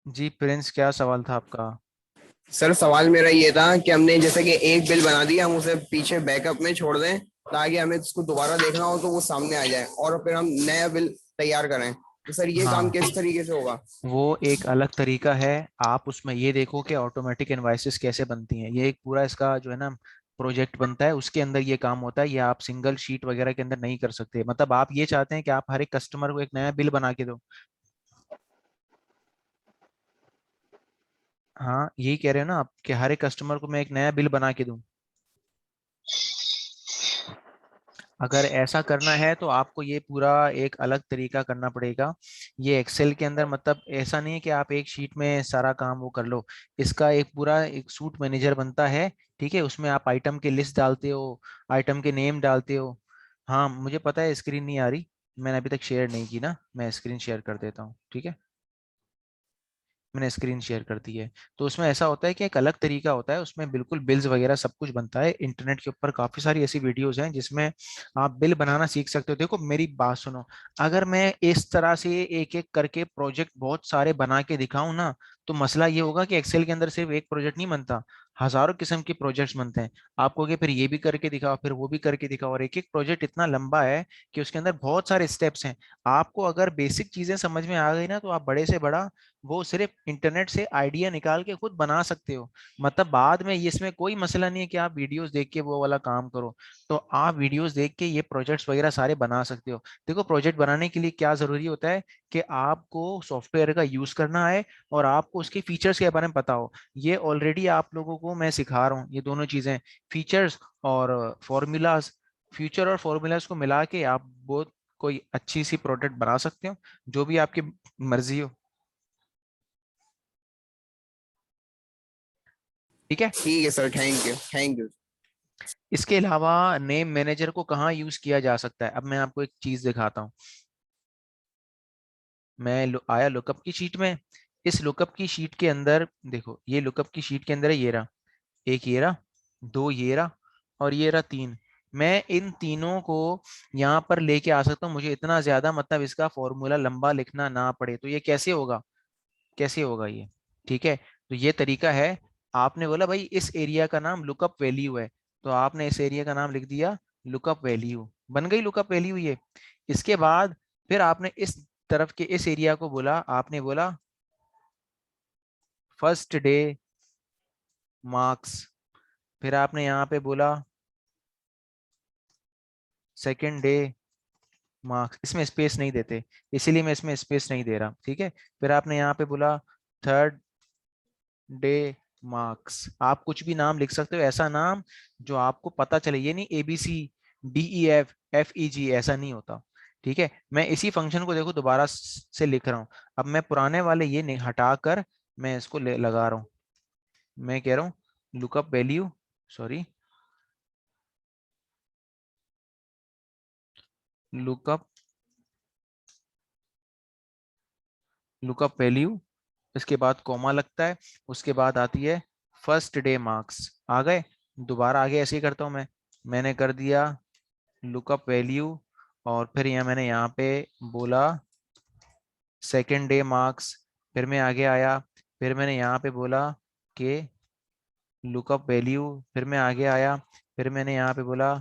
जी Prince, क्या सवाल था आपका? सर सवाल मेरा ये था कि हमने जैसे कि एक बिल बना दिया, हम उसे पीछे बैकअप में छोड़ दें ताकि हमें उसको दोबारा देखना हो तो वो सामने आ जाए और फिर हम नया बिल तैयार करें। तो सर ये काम हाँ, किस तरीके से होगा? वो एक अलग तरीका है। आप उसमें ये देखो कि ऑटोमेटिक इनवाइसेस कैसे बनती हैं। ये एक पूरा इसका जो है ना प्रोजेक्ट बनता है, उसके अंदर ये काम होता है। ये आप सिंगल शीट वगैरह के अंदर नहीं कर सकते। मतलब आप ये चाहते हैं कि आप हर एक कस्टमर को एक नया बिल बना के दो। हाँ, यही कह रहे हो ना आप कि हर एक कस्टमर को मैं एक नया बिल बना के दूं। अगर ऐसा करना है तो आपको ये पूरा एक अलग तरीका करना पड़ेगा। ये एक्सेल के अंदर मतलब ऐसा नहीं है कि आप एक शीट में सारा काम वो कर लो। इसका एक पूरा एक सूट मैनेजर बनता है। ठीक है, उसमें आप आइटम के लिस्ट डालते हो, आइटम के नेम डालते हो। हाँ, मुझे पता है स्क्रीन नहीं आ रही। मैंने अभी तक शेयर नहीं की ना, मैं स्क्रीन शेयर कर देता हूँ, ठीक है। मैंने स्क्रीन शेयर कर दी है। तो उसमें ऐसा होता है कि एक अलग तरीका होता है, उसमें बिल्कुल बिल्स वगैरह सब कुछ बनता है। इंटरनेट के ऊपर काफी सारी ऐसी वीडियोस हैं जिसमें आप बिल बनाना सीख सकते हो। देखो मेरी बात सुनो, अगर मैं इस तरह से एक एक करके प्रोजेक्ट बहुत सारे बना के दिखाऊं ना, तो मसला ये होगा कि एक्सेल के अंदर सिर्फ एक प्रोजेक्ट नहीं बनता, हजारों किस्म के प्रोजेक्ट्स बनते हैं। आपको कि फिर ये भी करके दिखाओ, फिर वो भी करके दिखाओ, और एक एक प्रोजेक्ट इतना लंबा है कि उसके अंदर बहुत सारे स्टेप्स हैं। आपको अगर बेसिक चीजें समझ में आ गई ना, तो आप बड़े से बड़ा वो सिर्फ इंटरनेट से आइडिया निकाल के खुद बना सकते हो। मतलब बाद में ये इसमें कोई मसला नहीं है कि आप वीडियोस देख के वो वाला काम करो। तो आप वीडियोस देख के ये प्रोजेक्ट्स वगैरह सारे बना सकते हो। देखो प्रोजेक्ट बनाने के लिए क्या जरूरी होता है कि आपको सॉफ्टवेयर का यूज करना है और आपको उसके फीचर्स के बारे में पता हो। ये ऑलरेडी आप लोगों को मैं सिखा रहा हूँ, ये दोनों चीजें, फीचर्स और फॉर्मूलाज। फ्यूचर और फॉर्मूलाज को मिला के आप बहुत कोई अच्छी सी प्रोडक्ट बना सकते हो, जो भी आपकी मर्जी हो। ठीक है। ठीक है sir, thank you thank you. इसके अलावा नेम मैनेजर को कहाँ यूज किया जा सकता है, अब मैं आपको एक चीज दिखाता हूँ। मैं आया लुकअप की शीट में। इस लुकअप की शीट के अंदर देखो, ये लुकअप की शीट के अंदर है, ये रहा एक, ये रहा दो, ये रहा और ये रहा तीन। मैं इन तीनों को यहाँ पर लेके आ सकता हूँ, मुझे इतना ज्यादा मतलब इसका फॉर्मूला लंबा लिखना ना पड़े। तो ये कैसे होगा, कैसे होगा ये? ठीक है, तो ये तरीका है। आपने बोला भाई इस एरिया का नाम लुकअप वैल्यू है, तो आपने इस एरिया का नाम लिख दिया लुकअप वैल्यू, बन गई लुकअप वैल्यू ये। इसके बाद फिर आपने इस तरफ के इस एरिया को बोला, आपने बोला फर्स्ट डे मार्क्स। फिर आपने यहाँ पे बोला सेकंड डे मार्क्स। इसमें स्पेस नहीं देते, इसीलिए मैं इसमें स्पेस नहीं दे रहा, ठीक है। फिर आपने यहाँ पे बोला थर्ड डे मार्क्स। आप कुछ भी नाम लिख सकते हो, ऐसा नाम जो आपको पता चले। ये नहीं ABC DEF FEG, ऐसा नहीं होता। ठीक है, मैं इसी फंक्शन को देखो दोबारा से लिख रहा हूँ। अब मैं पुराने वाले ये नहीं हटाकर मैं इसको लगा रहा हूँ। मैं कह रहा हूँ lookup value, sorry, lookup lookup value. इसके बाद कॉमा लगता है, उसके बाद आती है फर्स्ट डे मार्क्स। आ गए, दोबारा आगे ऐसे ही करता हूँ मैं। मैंने कर दिया लुकअप वैल्यू, और फिर यहाँ मैंने यहाँ पे बोला सेकेंड डे मार्क्स। फिर मैं आगे आया, फिर मैंने यहाँ पे बोला कि लुकअप वैल्यू। फिर मैं आगे आया, फिर मैंने यहाँ पे बोला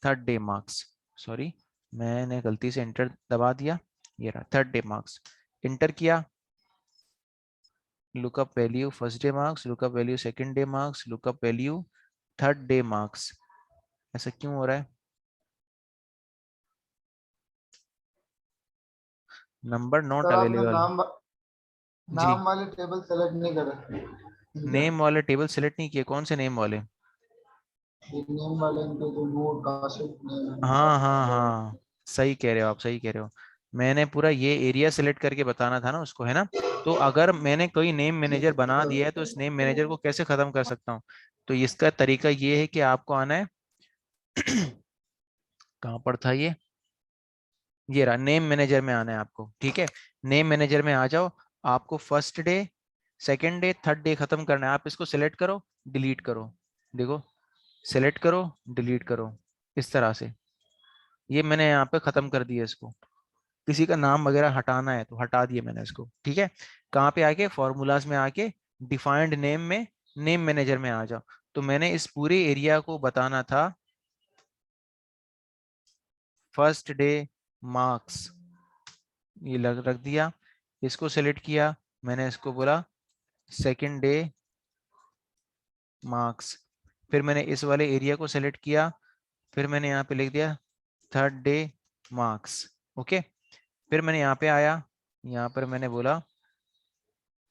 थर्ड डे मार्क्स। सॉरी, मैंने गलती से इंटर दबा दिया। ये रहा थर्ड डे मार्क्स, इंटर किया। Lookup value first day marks, lookup value second day marks, lookup value third day marks. ऐसा क्यों हो रहा है? नंबर नॉट सर आपने अवेलेबल। जी, नाम वाले टेबल सेलेक्ट नहीं करे। नेम वाले टेबल सेलेक्ट नहीं किए, कौन से नेम वाले? नेम वाले इनके जो नोट काशिफ नेम हाँ हाँ और हाँ, सही कह रहे हो आप, सही कह रहे हो। मैंने पूरा ये एरिया सेलेक्ट करके बताना था ना उसको, है ना। तो अगर मैंने कोई नेम मैनेजर बना दिया है तो इस नेम मैनेजर को कैसे खत्म कर सकता हूँ? तो इसका तरीका ये है कि आपको आना है कहाँ पर था ये रहा नेम मैनेजर में आना है आपको, ठीक है। नेम मैनेजर में आ जाओ। आपको first day second day third day खत्म करना है। आप इसको सिलेक्ट करो, डिलीट करो, देखो, सिलेक्ट करो, डिलीट करो, इस तरह से। ये मैंने यहाँ पे खत्म कर दिया इसको। किसी का नाम वगैरह हटाना है तो हटा दिया मैंने इसको। ठीक है, कहाँ पे आके, फॉर्मूलाज में आके डिफाइंड नेम में, नेम मैनेजर में आ जाओ। तो मैंने इस पूरे एरिया को बताना था फर्स्ट डे मार्क्स, ये रख दिया। इसको सेलेक्ट किया, मैंने इसको बोला सेकंड डे मार्क्स। फिर मैंने इस वाले एरिया को सेलेक्ट किया, फिर मैंने यहाँ पे लिख दिया थर्ड डे मार्क्स। ओके, फिर मैंने यहाँ पे आया, यहाँ पर मैंने बोला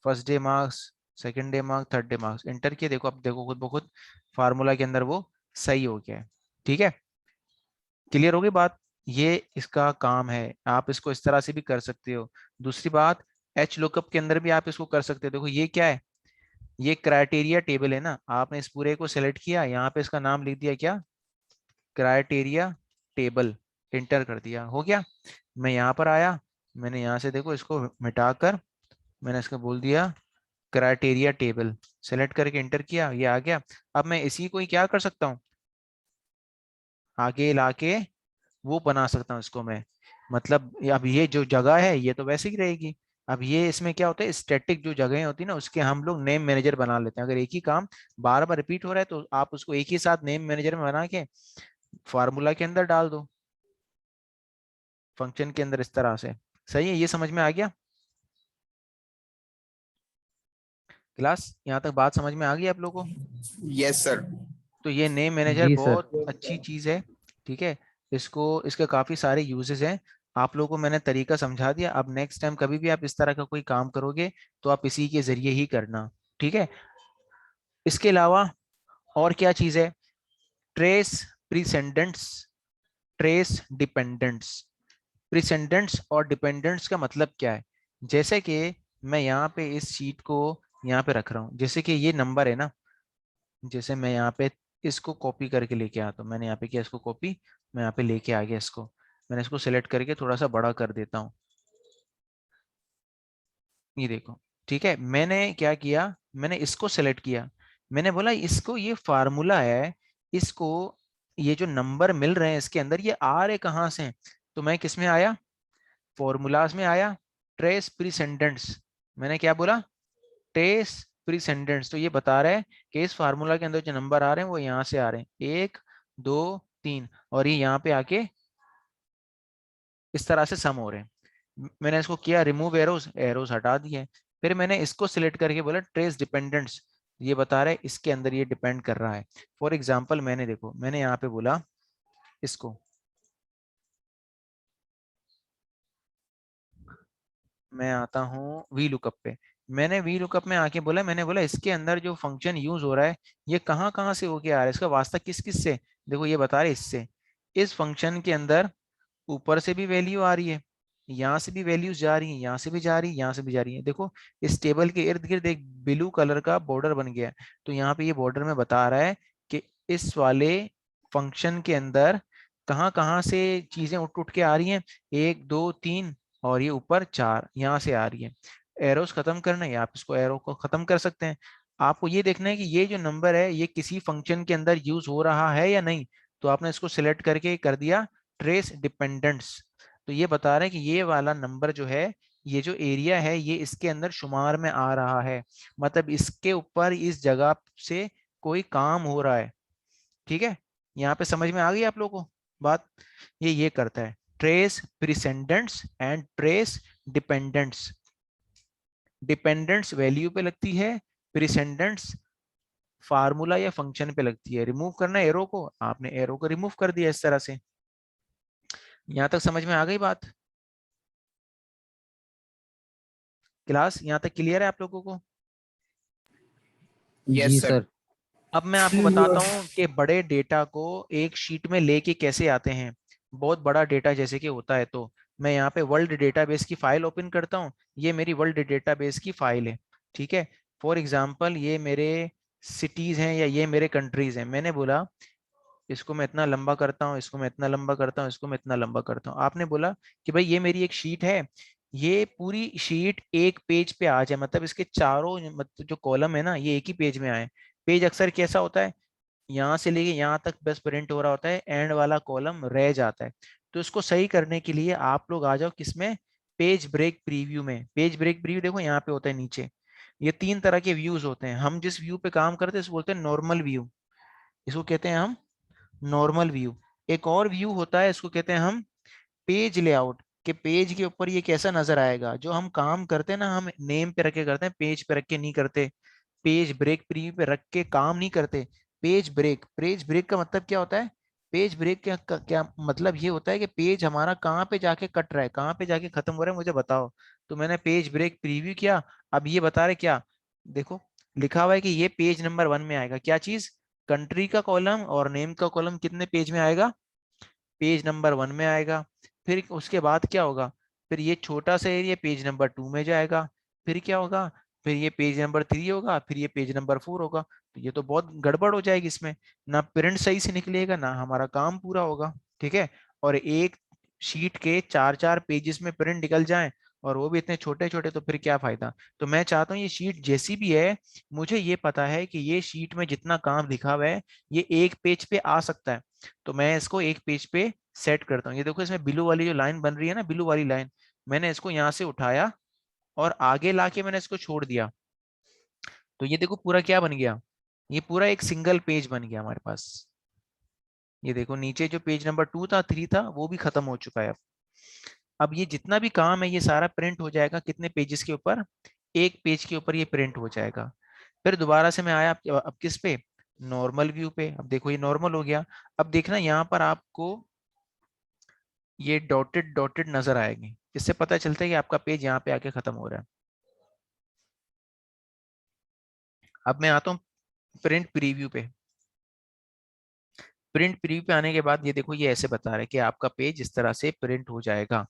first day marks, second day marks, third day marks, enter किया। देखो अब देखो खुद ब खुद फार्मूला के अंदर वो सही हो गया है। ठीक है, क्लियर होगी बात। ये इसका काम है, आप इसको इस तरह से भी कर सकते हो। दूसरी बात, एच लुकअप के अंदर भी आप इसको कर सकते हो। देखो ये क्या है, ये क्राइटेरिया टेबल है ना, आपने इस पूरे को सेलेक्ट किया, यहाँ पे इसका नाम लिख दिया क्या, क्राइटेरिया टेबल, एंटर कर दिया, हो गया। मैं यहाँ पर आया, मैंने यहाँ से देखो इसको मिटाकर मैंने इसको बोल दिया क्राइटेरिया टेबल, सेलेक्ट करके एंटर किया, ये आ गया। अब मैं इसी को ही क्या कर सकता हूँ, आगे लाके वो बना सकता हूँ इसको मैं। मतलब अब ये जो जगह है ये तो वैसे ही रहेगी। अब ये इसमें क्या होता है, स्टैटिक जो जगहें होती है ना उसके हम लोग नेम मैनेजर बना लेते हैं। अगर एक ही काम बार बार रिपीट हो रहा है तो आप उसको एक ही साथ नेम मैनेजर में बना के फार्मूला के अंदर डाल दो, फंक्शन के अंदर, इस तरह से। सही है, ये समझ में आ गया क्लास, यहाँ तक बात समझ में आ गई आप लोगों को। Yes sir. तो ये नेम मैनेजर जी सर। बहुत अच्छी चीज है। ठीक है, इसको, इसके काफी सारे यूजेस हैं। आप लोगों को मैंने तरीका समझा दिया। अब नेक्स्ट टाइम कभी भी आप इस तरह का कोई काम करोगे तो आप इसी के जरिए ही करना। ठीक है, इसके अलावा और क्या चीज है, ट्रेस प्रीसेंडेंट्स, ट्रेस डिपेंडेंट्स। प्रीसेंडेंट्स और डिपेंडेंट्स का मतलब क्या है, जैसे कि मैं यहाँ पे इस शीट को यहाँ पे रख रहा हूँ, जैसे कि ये नंबर है ना, जैसे मैं यहाँ पे इसको कॉपी करके लेके आता हूँ, मैंने यहाँ पे किया इसको कॉपी, मैं यहाँ पे लेके आ गया इसको, मैंने इसको सिलेक्ट करके थोड़ा सा बड़ा कर देता हूँ, ये देखो। ठीक है, मैंने क्या किया, मैंने इसको सेलेक्ट किया, मैंने बोला इसको, ये फार्मूला है, इसको ये जो नंबर मिल रहे हैं इसके अंदर ये आ रहे कहाँ से हैं? तो मैं किस में आया, फॉर्मूलाज में आया, ट्रेस प्रीसेंडेंट्स। मैंने क्या बोला, ट्रेस प्रीसेंडेंट्स। तो ये बता रहा है कि इस फार्मूला के अंदर जो नंबर आ रहे हैं वो यहाँ से आ रहे हैं, 1 2 3, और ये यहाँ पे आके इस तरह से सम हो रहे हैं। मैंने इसको किया रिमूव एरोस, एरोस हटा दिए। फिर मैंने इसको सिलेक्ट करके बोला ट्रेस डिपेंडेंट्स, ये बता रहा है इसके अंदर ये डिपेंड कर रहा है। फॉर एग्जाम्पल मैंने देखो, मैंने यहाँ पे बोला इसको, मैं आता हूँ वी लुकअप पे, मैंने वी लुकअप में आके बोला, मैंने बोला इसके अंदर जो फंक्शन यूज हो रहा है ये कहाँ कहाँ से होके आ रहा है, इसका वास्ता किस किस से, देखो ये बता रहे इससे, इस फंक्शन के अंदर ऊपर से भी वैल्यू आ रही है, यहाँ से भी वैल्यूज जा रही है, यहाँ से भी जा रही है, यहाँ से भी जा रही है। देखो इस टेबल के इर्द गिर्द एक ब्लू कलर का बॉर्डर बन गया है, तो यहाँ पे ये बॉर्डर में बता रहा है कि इस वाले फंक्शन के अंदर कहाँ कहाँ से चीजें उठ उठ के आ रही हैं, 1 2 3, और ये ऊपर 4 यहाँ से आ रही है। एरोस खत्म करना है, आप इसको एरो को खत्म कर सकते हैं। आपको ये देखना है कि ये जो नंबर है ये किसी फंक्शन के अंदर यूज हो रहा है या नहीं, तो आपने इसको सिलेक्ट करके कर दिया ट्रेस डिपेंडेंट्स। तो ये बता रहे हैं कि ये वाला नंबर जो है, ये जो एरिया है ये इसके अंदर शुमार में आ रहा है, मतलब इसके ऊपर इस जगह से कोई काम हो रहा है। ठीक है, यहाँ पे समझ में आ गई आप लोगों को बात। ये करता है trace precedents and trace dependents. Dependents value पे लगती है, प्रीसेंडेंट्स फार्मूला या फंक्शन पे लगती है। रिमूव करना है एरो को, आपने एरो को रिमूव कर दिया इस तरह से। यहाँ तक समझ में आ गई बात क्लास, यहाँ तक क्लियर है आप लोगों को। जी यस सर। सर। अब मैं आपको बताता हूँ कि बड़े डेटा को एक शीट में लेके कैसे आते हैं। बहुत बड़ा डेटा जैसे कि होता है, तो मैं यहाँ पे वर्ल्ड डेटाबेस की फाइल ओपन करता हूँ, ये मेरी वर्ल्ड डेटाबेस की फाइल है। ठीक है, फॉर एग्जांपल ये मेरे सिटीज हैं या ये मेरे कंट्रीज हैं, मैंने बोला इसको मैं इतना लंबा करता हूँ, इसको मैं इतना लंबा करता हूँ, इसको मैं इतना लंबा करता हूँ। आपने बोला कि भाई ये मेरी एक शीट है, ये पूरी शीट एक पेज पे आ जाए, मतलब इसके चारों मतलब जो कॉलम है ना ये एक ही पेज में आए। पेज अक्सर कैसा होता है, यहाँ से लेके यहाँ तक बस प्रिंट हो रहा होता है, एंड वाला कॉलम रह जाता है। तो इसको सही करने के लिए आप लोग आ जाओ किसमें, पेज ब्रेक प्रीव्यू में। पेज ब्रेक प्रीव्यू देखो यहाँ पे होता है नीचे। ये 3 तरह के व्यूज होते हैं। हम जिस व्यू पे काम करते हैं इसको बोलते हैं नॉर्मल व्यू, इसको कहते हैं हम नॉर्मल व्यू। एक और व्यू होता है, इसको कहते हैं हम पेज लेआउट, के पेज के ऊपर ये कैसा नजर आएगा। जो हम काम करते हैं ना, हम नेम पे रख के करते हैं, पेज पे रख के नहीं करते। पेज ब्रेक प्रीव्यू पे रख के काम नहीं करते। पेज ब्रेक का मतलब क्या होता है? पेज ब्रेक क्या मतलब ये होता है कि पेज हमारा कहाँ पे जाके कट रहा है, कहाँ पे जाके खत्म हो रहा है, मुझे बताओ। तो मैंने पेज ब्रेक प्रीव्यू किया। अब ये बता रहे क्या, देखो लिखा हुआ है कि ये पेज नंबर 1 में आएगा। क्या चीज? कंट्री का कॉलम और नेम का कॉलम कितने पेज में आएगा? पेज नंबर 1 में आएगा। फिर उसके बाद क्या होगा? फिर ये छोटा सा एरिया पेज नंबर 2 में जाएगा। फिर क्या होगा? फिर ये पेज नंबर 3 होगा, फिर ये पेज नंबर 4 होगा। तो ये तो बहुत गड़बड़ हो जाएगी इसमें, ना प्रिंट सही से निकलेगा, ना हमारा काम पूरा होगा। ठीक है। और एक शीट के 4 4 पेजेस में प्रिंट निकल जाए, और वो भी इतने छोटे छोटे, तो फिर क्या फायदा। तो मैं चाहता हूँ ये शीट जैसी भी है, मुझे ये पता है कि ये शीट में जितना काम लिखा हुआ है ये एक पेज पे आ सकता है। तो मैं इसको एक पेज पे सेट करता हूँ। ये देखो इसमें ब्लू वाली जो लाइन बन रही है ना, ब्लू वाली लाइन, मैंने इसको यहाँ से उठाया और आगे लाके मैंने इसको छोड़ दिया। तो ये देखो पूरा क्या बन गया, ये पूरा एक सिंगल पेज बन गया हमारे पास। ये देखो नीचे जो पेज नंबर 2 था, 3 था, वो भी खत्म हो चुका है। अब ये जितना भी काम है ये सारा प्रिंट हो जाएगा कितने पेजेस के ऊपर? एक पेज के ऊपर ये प्रिंट हो जाएगा। फिर दोबारा से मैं आया अब किस पे? नॉर्मल व्यू पे। अब देखो ये नॉर्मल हो गया। अब देखना यहाँ पर आपको ये डॉटेड डॉटेड नजर आएंगे, इससे पता चलता है कि आपका पेज यहाँ पे आके खत्म हो रहा है। अब मैं आता हूँ प्रिंट प्रीव्यू पे। प्रिंट प्रीव्यू पे आने के बाद ये देखो ये ऐसे बता रहा है कि आपका पेज इस तरह से प्रिंट हो जाएगा।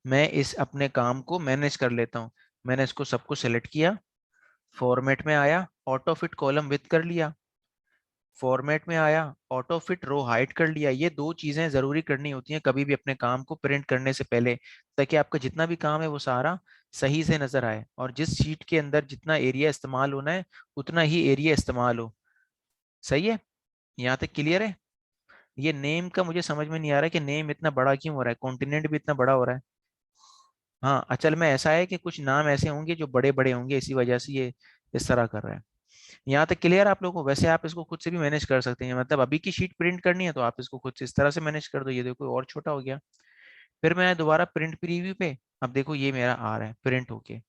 मैं इस अपने काम को मैनेज कर लेता हूँ। मैंने इसको सबको सेलेक्ट किया, फॉर्मेट में आया, ऑटो फिट कॉलम विथ कर लिया, फॉर्मेट में आया, ऑटो फिट रो हाइड कर लिया। ये 2 चीजें जरूरी करनी होती हैं कभी भी अपने काम को प्रिंट करने से पहले, ताकि आपका जितना भी काम है वो सारा सही से नजर आए, और जिस शीट के अंदर जितना एरिया इस्तेमाल होना है उतना ही एरिया इस्तेमाल हो। सही है? यहाँ तक क्लियर है? ये नेम का मुझे समझ में नहीं आ रहा है कि नेम इतना बड़ा क्यों हो रहा है, कॉन्टिनेंट भी इतना बड़ा हो रहा है। हाँ, अचल में ऐसा है कि कुछ नाम ऐसे होंगे जो बड़े बड़े होंगे, इसी वजह से ये इस तरह कर रहा है। यहाँ तक क्लियर आप लोगों को? वैसे आप इसको खुद से भी मैनेज कर सकते हैं, मतलब अभी की शीट प्रिंट करनी है तो आप इसको खुद से इस तरह से मैनेज कर दो। ये देखो और छोटा हो गया। फिर मैं दोबारा प्रिंट प्रीव्यू पे। अब देखो ये मेरा आ रहा है प्रिंट होके।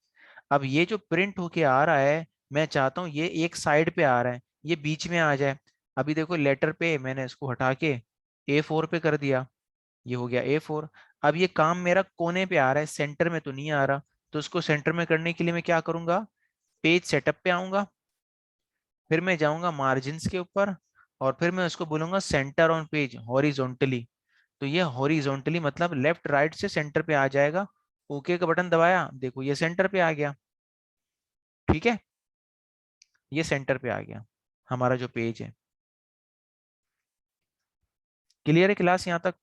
अब ये जो प्रिंट होके आ रहा है, मैं चाहता हूँ ये एक साइड पे आ रहा है, ये बीच में आ जाए। अभी देखो लेटर पे मैंने इसको हटा के A4 पे कर दिया, ये हो गया A4। अब ये काम मेरा कोने पे आ रहा है, सेंटर में तो नहीं आ रहा। तो उसको सेंटर में करने के लिए मैं क्या करूंगा? पेज सेटअप पे आऊंगा, फिर मैं जाऊंगा मार्जिन्स के ऊपर, और फिर मैं उसको बोलूंगा सेंटर ऑन पेज हॉरिजॉन्टली। तो ये हॉरिजॉन्टली मतलब लेफ्ट राइट से सेंटर पे आ जाएगा। ओके का बटन दबाया, देखो ये सेंटर पे आ गया। ठीक है, ये सेंटर पे आ गया हमारा जो पेज है। क्लियर है क्लास यहाँ तक?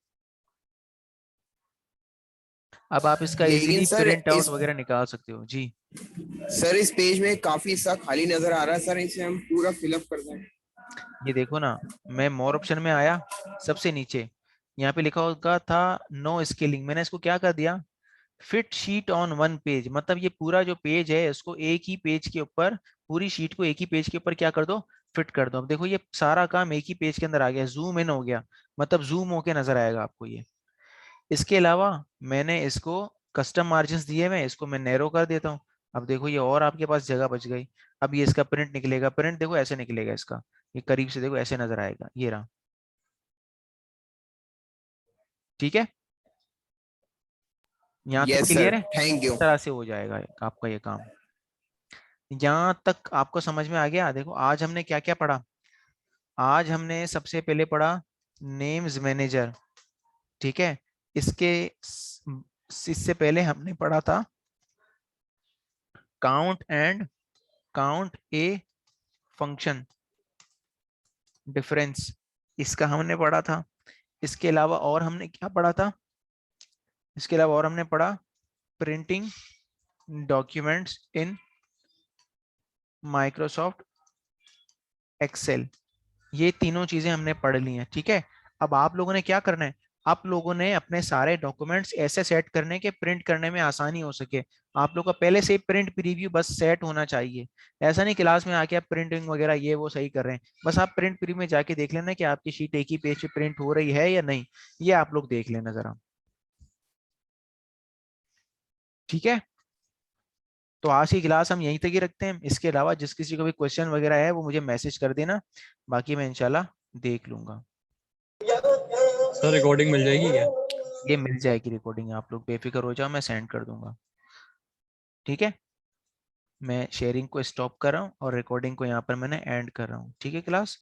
अब आप इसका लेकिन इजीली सर प्रिंट आउट इस वगैरह निकाल सकते हो जी। सर इस पेज में काफी हिस्सा खाली नजर आ रहा है सर, इसे हम पूरा फिलअप कर दें। ये देखो ना, मैं मोर ऑप्शन में आया, सबसे नीचे यहाँ पे लिखा होगा था नो स्केलिंग, मैंने इसको क्या कर दिया? Fit sheet on 1 page. मतलब ये पूरा जो पेज है इसको एक ही पेज के ऊपर, पूरी शीट को एक ही पेज के ऊपर क्या कर दो? फिट कर दो। अब देखो ये सारा काम एक ही पेज के अंदर आ गया, जूम इन हो गया, मतलब जूम होके नजर आएगा आपको ये। इसके अलावा मैंने इसको कस्टम मार्जिन दिए हुए हैं, इसको मैं नैरो कर देता हूँ। अब देखो ये और आपके पास जगह बच गई। अब ये इसका प्रिंट निकलेगा, प्रिंट देखो ऐसे निकलेगा इसका, ये करीब से देखो ऐसे नजर आएगा, ये रहा। ठीक है, यहाँ तक यस सर, क्लियर है? थैंक इस यू। तरह से हो जाएगा आपका ये काम। यहाँ तक आपको समझ में आ गया? देखो आज हमने क्या क्या पढ़ा। आज हमने सबसे पहले पढ़ा नेम्स मैनेजर। ठीक है, इसके इससे पहले हमने पढ़ा था count and count a function difference, इसका हमने पढ़ा था। इसके अलावा और हमने क्या पढ़ा था? इसके अलावा और हमने पढ़ा printing documents in Microsoft Excel. ये तीनों चीजें हमने पढ़ ली हैं। ठीक है, अब आप लोगों ने क्या करना है? आप लोगों ने अपने सारे डॉक्यूमेंट्स ऐसे सेट करने के प्रिंट करने में आसानी हो सके। आप लोग का पहले से ही प्रिंट प्रीव्यू बस सेट होना चाहिए। ऐसा नहीं क्लास में आके आप प्रिंटिंग वगैरह ये वो सही कर रहे हैं, बस आप प्रिंट प्रीव्यू में जाके देख लेना कि आपकी शीट एक ही पेज पे प्रिंट हो रही है या नहीं, ये आप लोग देख लेना जरा। ठीक है, तो आज की क्लास हम यहीं तक ही रखते हैं। इसके अलावा जिस किसी को भी क्वेश्चन वगैरह है वो मुझे मैसेज कर देना, बाकी मैं इंशाल्लाह देख लूंगा। सर रिकॉर्डिंग मिल जाएगी क्या? ये मिल जाएगी रिकॉर्डिंग, आप लोग बेफिक्र हो जाओ, मैं सेंड कर दूंगा। ठीक है, मैं शेयरिंग को स्टॉप कर रहा हूँ और रिकॉर्डिंग को यहाँ पर मैंने एंड कर रहा हूँ। ठीक है क्लास।